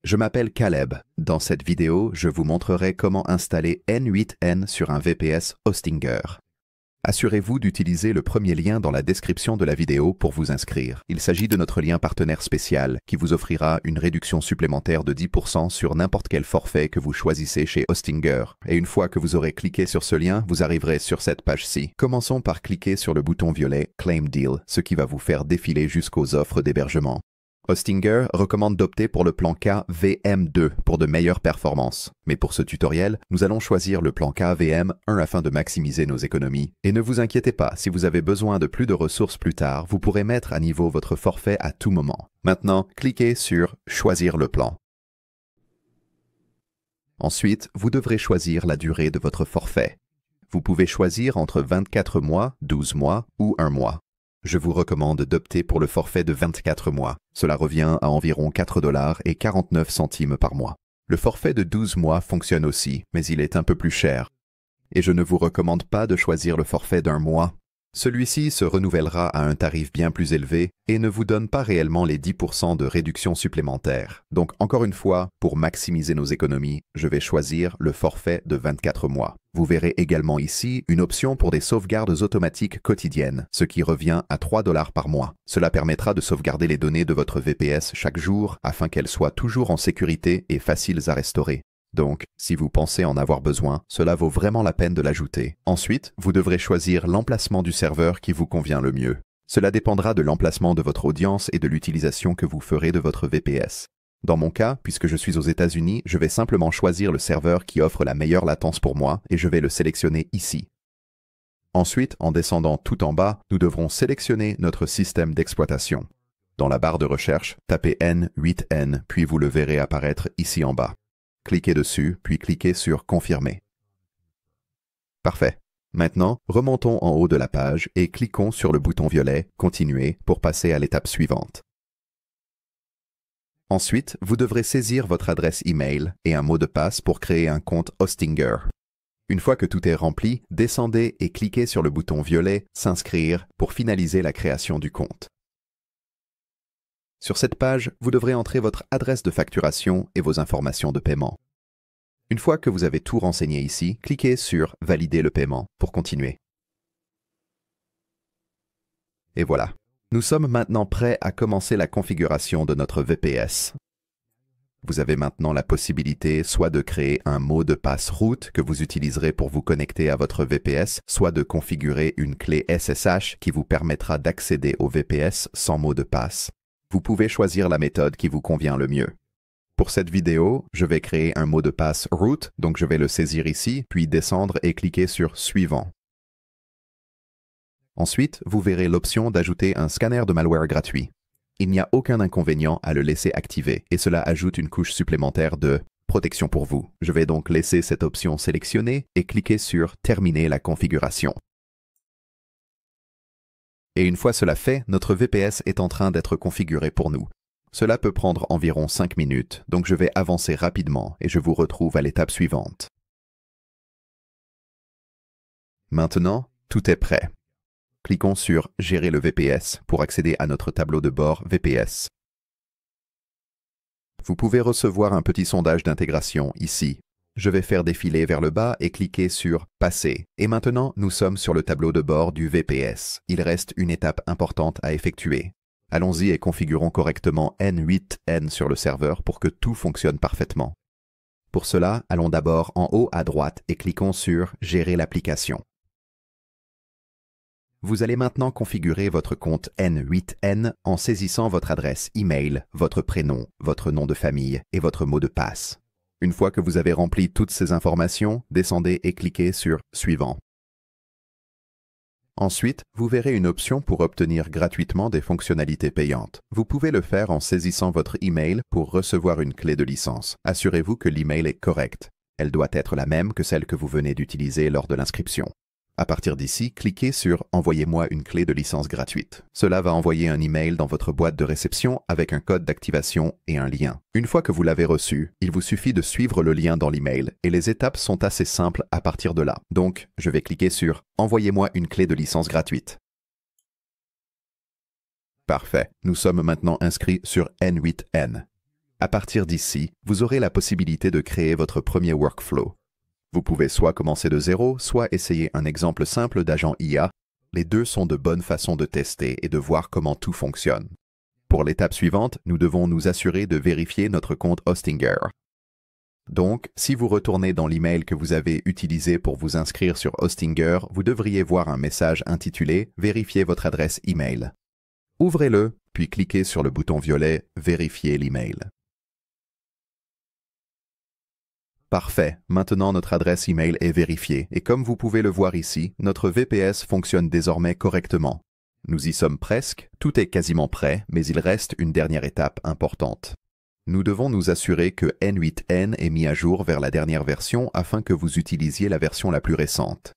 Je m'appelle Caleb. Dans cette vidéo, je vous montrerai comment installer N8N sur un VPS Hostinger. Assurez-vous d'utiliser le premier lien dans la description de la vidéo pour vous inscrire. Il s'agit de notre lien partenaire spécial qui vous offrira une réduction supplémentaire de 10% sur n'importe quel forfait que vous choisissez chez Hostinger. Et une fois que vous aurez cliqué sur ce lien, vous arriverez sur cette page-ci. Commençons par cliquer sur le bouton violet Claim Deal, ce qui va vous faire défiler jusqu'aux offres d'hébergement. Hostinger recommande d'opter pour le plan KVM2 pour de meilleures performances. Mais pour ce tutoriel, nous allons choisir le plan KVM1 afin de maximiser nos économies. Et ne vous inquiétez pas, si vous avez besoin de plus de ressources plus tard, vous pourrez mettre à niveau votre forfait à tout moment. Maintenant, cliquez sur « Choisir le plan ». Ensuite, vous devrez choisir la durée de votre forfait. Vous pouvez choisir entre 24 mois, 12 mois ou 1 mois. Je vous recommande d'opter pour le forfait de 24 mois. Cela revient à environ 4,49 $ par mois. Le forfait de 12 mois fonctionne aussi, mais il est un peu plus cher. Et je ne vous recommande pas de choisir le forfait d'1 mois. Celui-ci se renouvellera à un tarif bien plus élevé et ne vous donne pas réellement les 10% de réduction supplémentaire. Donc encore une fois, pour maximiser nos économies, je vais choisir le forfait de 24 mois. Vous verrez également ici une option pour des sauvegardes automatiques quotidiennes, ce qui revient à 3 $ par mois. Cela permettra de sauvegarder les données de votre VPS chaque jour afin qu'elles soient toujours en sécurité et faciles à restaurer. Donc, si vous pensez en avoir besoin, cela vaut vraiment la peine de l'ajouter. Ensuite, vous devrez choisir l'emplacement du serveur qui vous convient le mieux. Cela dépendra de l'emplacement de votre audience et de l'utilisation que vous ferez de votre VPS. Dans mon cas, puisque je suis aux États-Unis, je vais simplement choisir le serveur qui offre la meilleure latence pour moi et je vais le sélectionner ici. Ensuite, en descendant tout en bas, nous devrons sélectionner notre système d'exploitation. Dans la barre de recherche, tapez N8N, puis vous le verrez apparaître ici en bas. Cliquez dessus, puis cliquez sur « Confirmer ». Parfait. Maintenant, remontons en haut de la page et cliquons sur le bouton violet « Continuer » pour passer à l'étape suivante. Ensuite, vous devrez saisir votre adresse email et un mot de passe pour créer un compte Hostinger. Une fois que tout est rempli, descendez et cliquez sur le bouton violet « S'inscrire » pour finaliser la création du compte. Sur cette page, vous devrez entrer votre adresse de facturation et vos informations de paiement. Une fois que vous avez tout renseigné ici, cliquez sur « Valider le paiement » pour continuer. Et voilà. Nous sommes maintenant prêts à commencer la configuration de notre VPS. Vous avez maintenant la possibilité soit de créer un mot de passe root que vous utiliserez pour vous connecter à votre VPS, soit de configurer une clé SSH qui vous permettra d'accéder au VPS sans mot de passe. Vous pouvez choisir la méthode qui vous convient le mieux. Pour cette vidéo, je vais créer un mot de passe root, donc je vais le saisir ici, puis descendre et cliquer sur « Suivant ». Ensuite, vous verrez l'option d'ajouter un scanner de malware gratuit. Il n'y a aucun inconvénient à le laisser activer, et cela ajoute une couche supplémentaire de protection pour vous. Je vais donc laisser cette option sélectionnée et cliquer sur « Terminer la configuration ». Et une fois cela fait, notre VPS est en train d'être configuré pour nous. Cela peut prendre environ 5 minutes, donc je vais avancer rapidement et je vous retrouve à l'étape suivante. Maintenant, tout est prêt. Cliquons sur « Gérer le VPS » pour accéder à notre tableau de bord VPS. Vous pouvez recevoir un petit sondage d'intégration ici. Je vais faire défiler vers le bas et cliquer sur « Passer ». Et maintenant, nous sommes sur le tableau de bord du VPS. Il reste une étape importante à effectuer. Allons-y et configurons correctement N8N sur le serveur pour que tout fonctionne parfaitement. Pour cela, allons d'abord en haut à droite et cliquons sur « Gérer l'application ». Vous allez maintenant configurer votre compte N8N en saisissant votre adresse email, votre prénom, votre nom de famille et votre mot de passe. Une fois que vous avez rempli toutes ces informations, descendez et cliquez sur « Suivant ». Ensuite, vous verrez une option pour obtenir gratuitement des fonctionnalités payantes. Vous pouvez le faire en saisissant votre email pour recevoir une clé de licence. Assurez-vous que l'email est correct. Elle doit être la même que celle que vous venez d'utiliser lors de l'inscription. À partir d'ici, cliquez sur « Envoyez-moi une clé de licence gratuite ». Cela va envoyer un email dans votre boîte de réception avec un code d'activation et un lien. Une fois que vous l'avez reçu, il vous suffit de suivre le lien dans l'email et les étapes sont assez simples à partir de là. Donc, je vais cliquer sur « Envoyez-moi une clé de licence gratuite ». Parfait. Nous sommes maintenant inscrits sur N8N. À partir d'ici, vous aurez la possibilité de créer votre premier workflow. Vous pouvez soit commencer de zéro, soit essayer un exemple simple d'agent IA. Les deux sont de bonnes façons de tester et de voir comment tout fonctionne. Pour l'étape suivante, nous devons nous assurer de vérifier notre compte Hostinger. Donc, si vous retournez dans l'email que vous avez utilisé pour vous inscrire sur Hostinger, vous devriez voir un message intitulé « Vérifiez votre adresse email ». Ouvrez-le, puis cliquez sur le bouton violet « Vérifier l'email ». Parfait, maintenant notre adresse email est vérifiée et comme vous pouvez le voir ici, notre VPS fonctionne désormais correctement. Nous y sommes presque, tout est quasiment prêt, mais il reste une dernière étape importante. Nous devons nous assurer que N8N est mis à jour vers la dernière version afin que vous utilisiez la version la plus récente.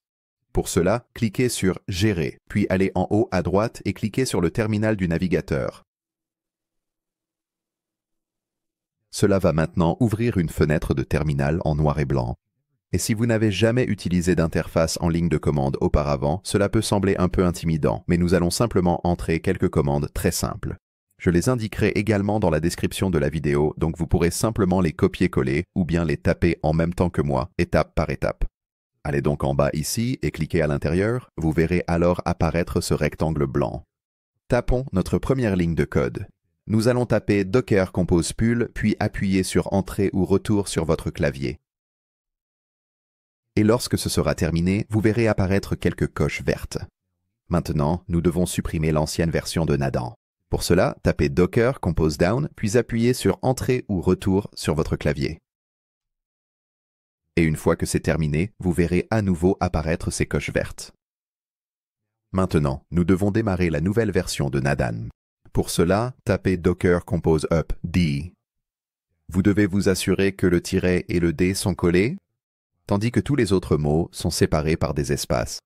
Pour cela, cliquez sur « Gérer », puis allez en haut à droite et cliquez sur le terminal du navigateur. Cela va maintenant ouvrir une fenêtre de terminal en noir et blanc. Et si vous n'avez jamais utilisé d'interface en ligne de commande auparavant, cela peut sembler un peu intimidant, mais nous allons simplement entrer quelques commandes très simples. Je les indiquerai également dans la description de la vidéo, donc vous pourrez simplement les copier-coller ou bien les taper en même temps que moi, étape par étape. Allez donc en bas ici et cliquez à l'intérieur, vous verrez alors apparaître ce rectangle blanc. Tapons notre première ligne de code. Nous allons taper Docker Compose Pull, puis appuyer sur Entrée ou Retour sur votre clavier. Et lorsque ce sera terminé, vous verrez apparaître quelques coches vertes. Maintenant, nous devons supprimer l'ancienne version de Nadan. Pour cela, tapez Docker Compose Down, puis appuyez sur Entrée ou Retour sur votre clavier. Et une fois que c'est terminé, vous verrez à nouveau apparaître ces coches vertes. Maintenant, nous devons démarrer la nouvelle version de Nadan. Pour cela, tapez Docker Compose Up D. Vous devez vous assurer que le tiret et le D sont collés, tandis que tous les autres mots sont séparés par des espaces.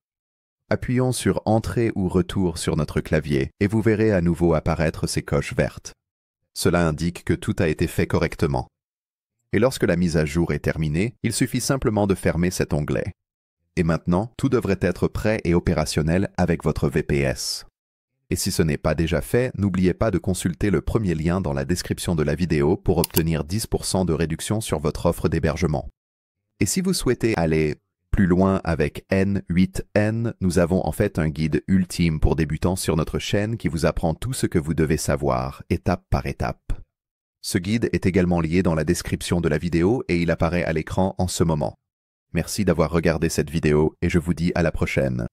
Appuyons sur Entrée ou Retour sur notre clavier et vous verrez à nouveau apparaître ces coches vertes. Cela indique que tout a été fait correctement. Et lorsque la mise à jour est terminée, il suffit simplement de fermer cet onglet. Et maintenant, tout devrait être prêt et opérationnel avec votre VPS. Et si ce n'est pas déjà fait, n'oubliez pas de consulter le premier lien dans la description de la vidéo pour obtenir 10% de réduction sur votre offre d'hébergement. Et si vous souhaitez aller plus loin avec N8N, nous avons en fait un guide ultime pour débutants sur notre chaîne qui vous apprend tout ce que vous devez savoir, étape par étape. Ce guide est également lié dans la description de la vidéo et il apparaît à l'écran en ce moment. Merci d'avoir regardé cette vidéo et je vous dis à la prochaine.